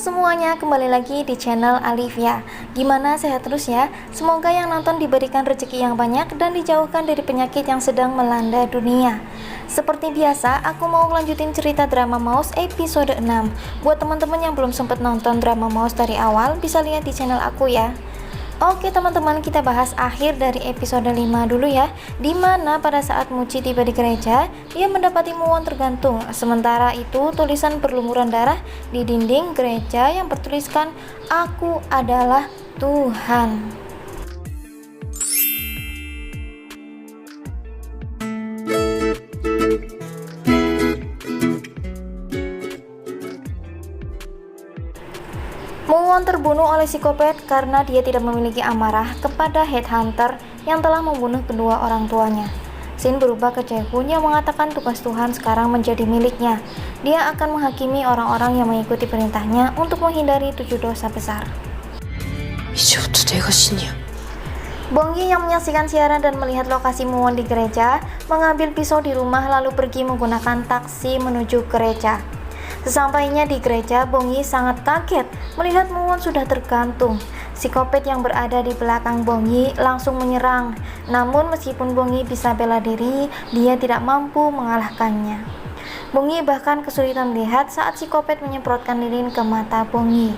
semuanya, kembali lagi di channel Alivia. Gimana, sehat terus ya? Semoga yang nonton diberikan rezeki yang banyak dan dijauhkan dari penyakit yang sedang melanda dunia. Seperti biasa, aku mau melanjutin cerita drama Mouse episode 6. Buat teman-teman yang belum sempat nonton drama Mouse dari awal, bisa lihat di channel aku ya. Oke teman-teman, kita bahas akhir dari episode 5 dulu ya, dimana pada saat Muji tiba di gereja, dia mendapati Muwon tergantung. Sementara itu tulisan berlumuran darah di dinding gereja yang bertuliskan "Aku adalah Tuhan". Muwon terbunuh oleh psikopat karena dia tidak memiliki amarah kepada headhunter yang telah membunuh kedua orang tuanya. Shin berubah ke Jae-hoon yang mengatakan tugas Tuhan sekarang menjadi miliknya. Dia akan menghakimi orang-orang yang mengikuti perintahnya untuk menghindari 7 dosa besar. Bongyi yang menyaksikan siaran dan melihat lokasi Muwon di gereja, mengambil pisau di rumah lalu pergi menggunakan taksi menuju gereja. Sesampainya di gereja, Bongyi sangat kaget melihat Muwon sudah tergantung. Psikopat yang berada di belakang Bongyi langsung menyerang. Namun meskipun Bongyi bisa bela diri, dia tidak mampu mengalahkannya. Bongyi bahkan kesulitan melihat saat psikopat menyemprotkan lilin ke mata Bongyi.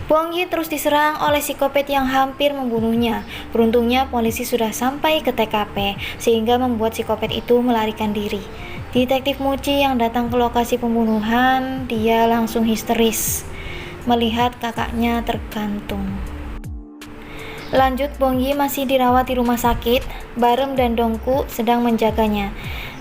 Bongyi terus diserang oleh psikopat yang hampir membunuhnya. Beruntungnya polisi sudah sampai ke TKP sehingga membuat psikopat itu melarikan diri. Detektif Muji yang datang ke lokasi pembunuhan, dia langsung histeris melihat kakaknya tergantung. Lanjut, Bongyi masih dirawat di rumah sakit. Barem dan Dongku sedang menjaganya.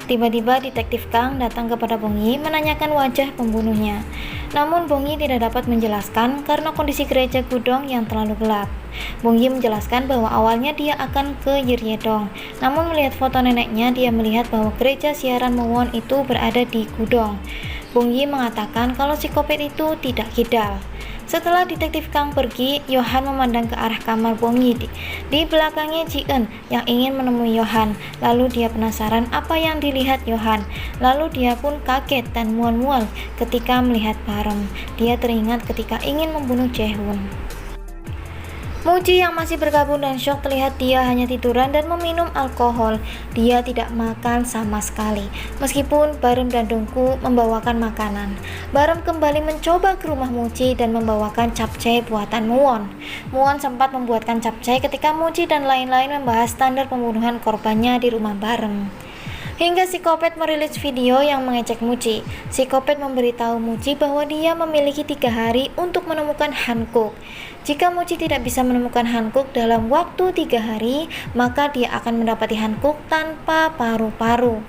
Tiba-tiba detektif Kang datang kepada Bongyi menanyakan wajah pembunuhnya. Namun Bongyi tidak dapat menjelaskan karena kondisi gereja Gudong yang terlalu gelap. Bongyi menjelaskan bahwa awalnya dia akan ke Yeryedong. Namun melihat foto neneknya, dia melihat bahwa gereja siaran Muwon itu berada di Gudong. Bongyi mengatakan kalau psikopat itu tidak kidal. Setelah detektif Kang pergi, Yohan memandang ke arah kamar Bongyi. Di belakangnya Ji-eun yang ingin menemui Yohan. Lalu dia penasaran apa yang dilihat Yohan. Lalu dia pun kaget dan mual-mual ketika melihat Barem. Dia teringat ketika ingin membunuh Jae-hoon. Muji yang masih berkabung dan syok terlihat dia hanya tiduran dan meminum alkohol. Dia tidak makan sama sekali, meskipun Barem dan Dongku membawakan makanan. Barem kembali mencoba ke rumah Muji dan membawakan capcay buatan Muwon. Muwon sempat membuatkan capcay ketika Muji dan lain-lain membahas standar pembunuhan korbannya di rumah Barem. Hingga psikopat merilis video yang mengejek Muji. Psikopat memberitahu Muji bahwa dia memiliki 3 hari untuk menemukan Hankook. Jika Muji tidak bisa menemukan Hankook dalam waktu 3 hari, maka dia akan mendapati Hankook tanpa paru-paru.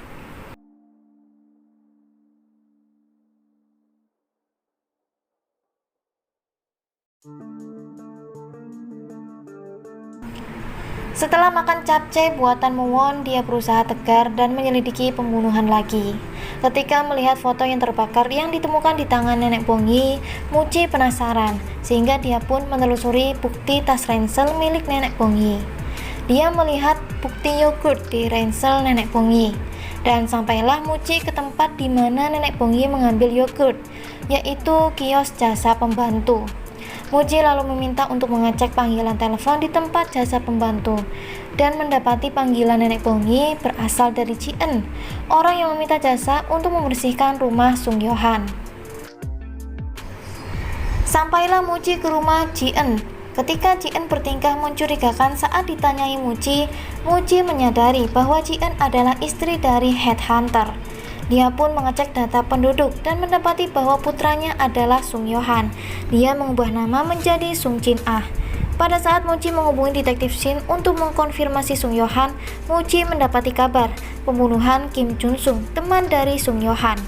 Setelah makan capcay buatan Muwon, dia berusaha tegar dan menyelidiki pembunuhan lagi. Ketika melihat foto yang terbakar yang ditemukan di tangan nenek Bongyi, Muji penasaran, sehingga dia pun menelusuri bukti tas ransel milik nenek Bongyi. Dia melihat bukti yogurt di ransel nenek Bongyi. Dan sampailah Muji ke tempat di mana nenek Bongyi mengambil yogurt, yaitu kios jasa pembantu. Muji lalu meminta untuk mengecek panggilan telepon di tempat jasa pembantu dan mendapati panggilan nenek Bongyi berasal dari Ji-eun, orang yang meminta jasa untuk membersihkan rumah Sung Yohan. Sampailah Muji ke rumah Ji-eun. Ketika Ji-eun bertingkah mencurigakan saat ditanyai Muji, Muji menyadari bahwa Ji-eun adalah istri dari headhunter. Dia pun mengecek data penduduk dan mendapati bahwa putranya adalah Sung Yohan. Dia mengubah nama menjadi Sung Jin-ah. Pada saat Muji menghubungi detektif Shin untuk mengkonfirmasi Sung Yohan, Muji mendapati kabar pembunuhan Kim Jun-sung, teman dari Sung Yohan.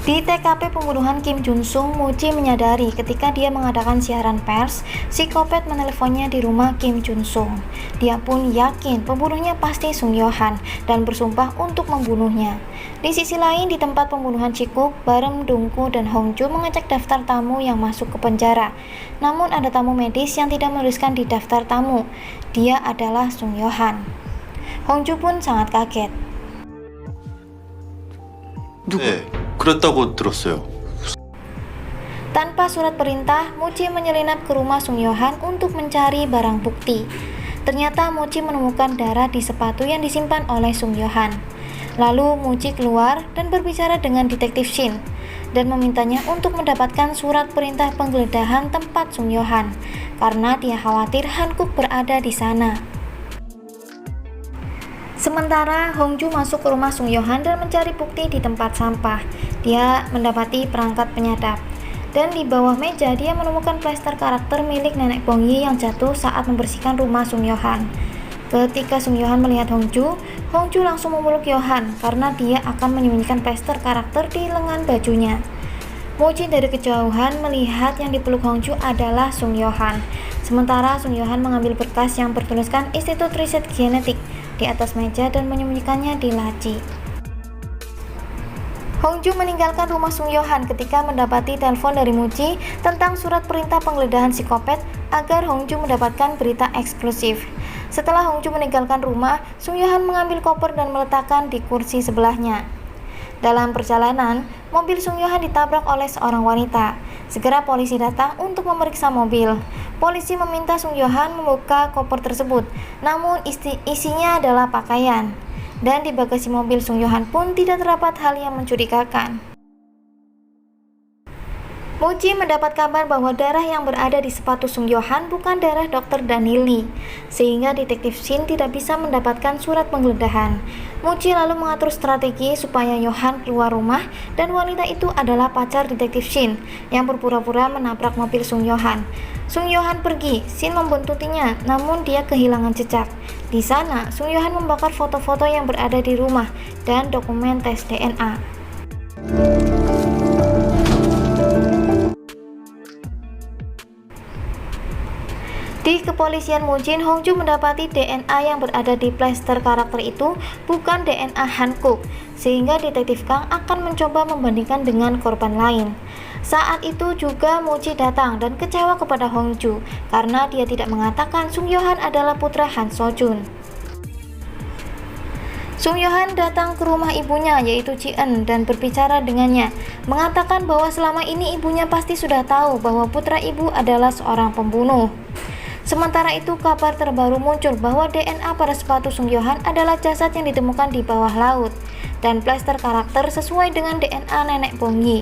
Di TKP pembunuhan Kim Jun-sung, Muji menyadari ketika dia mengadakan siaran pers, psikopat meneleponnya di rumah Kim Jun-sung. Dia pun yakin pembunuhnya pasti Sung Yohan dan bersumpah untuk membunuhnya. Di sisi lain, di tempat pembunuhan Cikuk, Barem, Dongku, dan Hongju mengecek daftar tamu yang masuk ke penjara. Namun ada tamu medis yang tidak menuliskan di daftar tamu. Dia adalah Sung Yohan. Hongju pun sangat kaget. 네, 그랬다고 들었어요. Tanpa surat perintah, Mochi menyelinap ke rumah Sung Yo-han untuk mencari barang bukti. Ternyata Mochi menemukan darah di sepatu yang disimpan oleh Sung Yo-han. Lalu Mochi keluar dan berbicara dengan detektif Shin dan memintanya untuk mendapatkan surat perintah penggeledahan tempat Sung Yo-han karena dia khawatir Hankuk berada di sana. Sementara Hongju masuk ke rumah Sung Yo-han dan mencari bukti di tempat sampah. Dia mendapati perangkat penyadap. Dan di bawah meja dia menemukan plester karakter milik nenek Bongyi yang jatuh saat membersihkan rumah Sung Yo-han. Ketika Sung Yo-han melihat Hongju langsung memeluk Yo-han karena dia akan menyembunyikan plester karakter di lengan bajunya. Mochi dari kejauhan melihat yang dipeluk Hongju adalah Sung Yo-han. Sementara Sung Yo-han mengambil berkas yang bertuliskan Institut Riset Genetik di atas meja dan menyembunyikannya di laci. Hongju meninggalkan rumah Sung Yo-han ketika mendapati telepon dari Mochi tentang surat perintah penggeledahan psikopat agar Hongju mendapatkan berita eksklusif. Setelah Hongju meninggalkan rumah, Sung Yo-han mengambil koper dan meletakkan di kursi sebelahnya. Dalam perjalanan, mobil Sung Yo-han ditabrak oleh seorang wanita. Segera polisi datang untuk memeriksa mobil. Polisi meminta Sung Yo-han membuka koper tersebut, namun isinya adalah pakaian. Dan di bagasi mobil Sung Yo-han pun tidak terdapat hal yang mencurigakan. Mochi mendapat kabar bahwa darah yang berada di sepatu Sung Yo-han bukan darah Dr. Daniel Lee, sehingga detektif Shin tidak bisa mendapatkan surat penggeledahan. Mochi lalu mengatur strategi supaya Yo-han keluar rumah dan wanita itu adalah pacar detektif Shin yang berpura-pura menabrak mobil Sung Yo-han. Sung Yo-han pergi, Shin membuntutinya, namun dia kehilangan jejak. Di sana, Sung Yo-han membakar foto-foto yang berada di rumah dan dokumen tes DNA. Di kepolisian Mujin, Hongju mendapati DNA yang berada di plester karakter itu bukan DNA Hankuk, sehingga detektif Kang akan mencoba membandingkan dengan korban lain. Saat itu juga Mochi datang dan kecewa kepada Hongju karena dia tidak mengatakan Sung Yo-han adalah putra Han Sojun. Sung Yo-han datang ke rumah ibunya yaitu Ji-eun dan berbicara dengannya, mengatakan bahwa selama ini ibunya pasti sudah tahu bahwa putra ibu adalah seorang pembunuh. Sementara itu, kabar terbaru muncul bahwa DNA pada sepatu Sung Yo-han adalah jasad yang ditemukan di bawah laut dan plester karakter sesuai dengan DNA nenek Bongyi.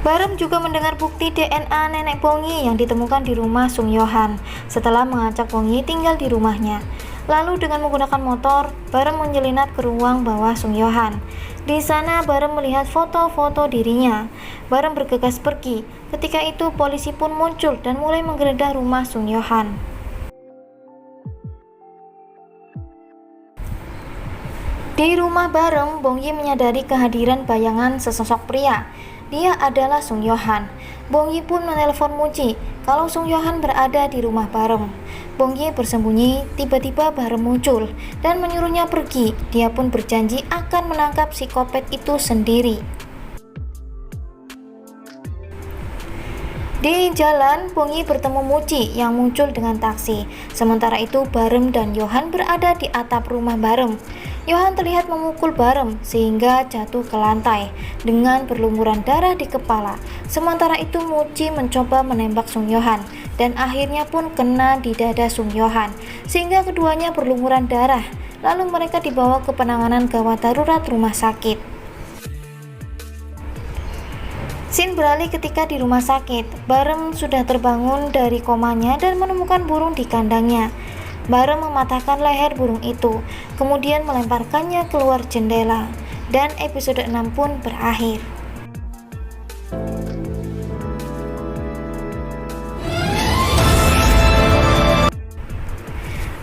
Barem juga mendengar bukti DNA nenek Bongyi yang ditemukan di rumah Sung Yo-han setelah mengajak Bongyi tinggal di rumahnya. Lalu dengan menggunakan motor, Barem menyelinap ke ruang bawah Sung Yo-han. Di sana Barem melihat foto-foto dirinya. Barem bergegas pergi. Ketika itu polisi pun muncul dan mulai menggeledah rumah Sung Yo-han. Di rumah Barem, Bongyi menyadari kehadiran bayangan sesosok pria. Dia adalah Sung Yo-han. Bongyi pun menelpon Mochi kalau Sung Yo-han berada di rumah Barem. Bongyi bersembunyi, tiba-tiba Barem muncul dan menyuruhnya pergi. Dia pun berjanji akan menangkap psikopat itu sendiri. Di jalan, Bongyi bertemu Mochi yang muncul dengan taksi. Sementara itu, Barem dan Yo-han berada di atap rumah Barem. Yo-han terlihat memukul Barem sehingga jatuh ke lantai dengan berlumuran darah di kepala. Sementara itu, Mochi mencoba menembak Sung Yo-han dan akhirnya pun kena di dada Sung Yo-han sehingga keduanya berlumuran darah. Lalu mereka dibawa ke penanganan gawat darurat rumah sakit. Scene beralih ketika di rumah sakit. Barem sudah terbangun dari komanya dan menemukan burung di kandangnya. Barem mematahkan leher burung itu, kemudian melemparkannya keluar jendela, dan episode 6 pun berakhir.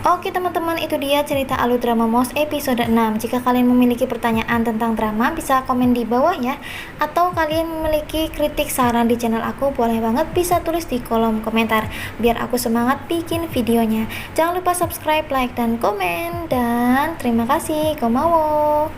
Oke teman-teman, itu dia cerita Allu Drama Mouse episode 6. Jika kalian memiliki pertanyaan tentang drama, bisa komen di bawah ya. Atau kalian memiliki kritik saran di channel aku, boleh banget bisa tulis di kolom komentar biar aku semangat bikin videonya. Jangan lupa subscribe, like, dan komen. Dan terima kasih, komawo.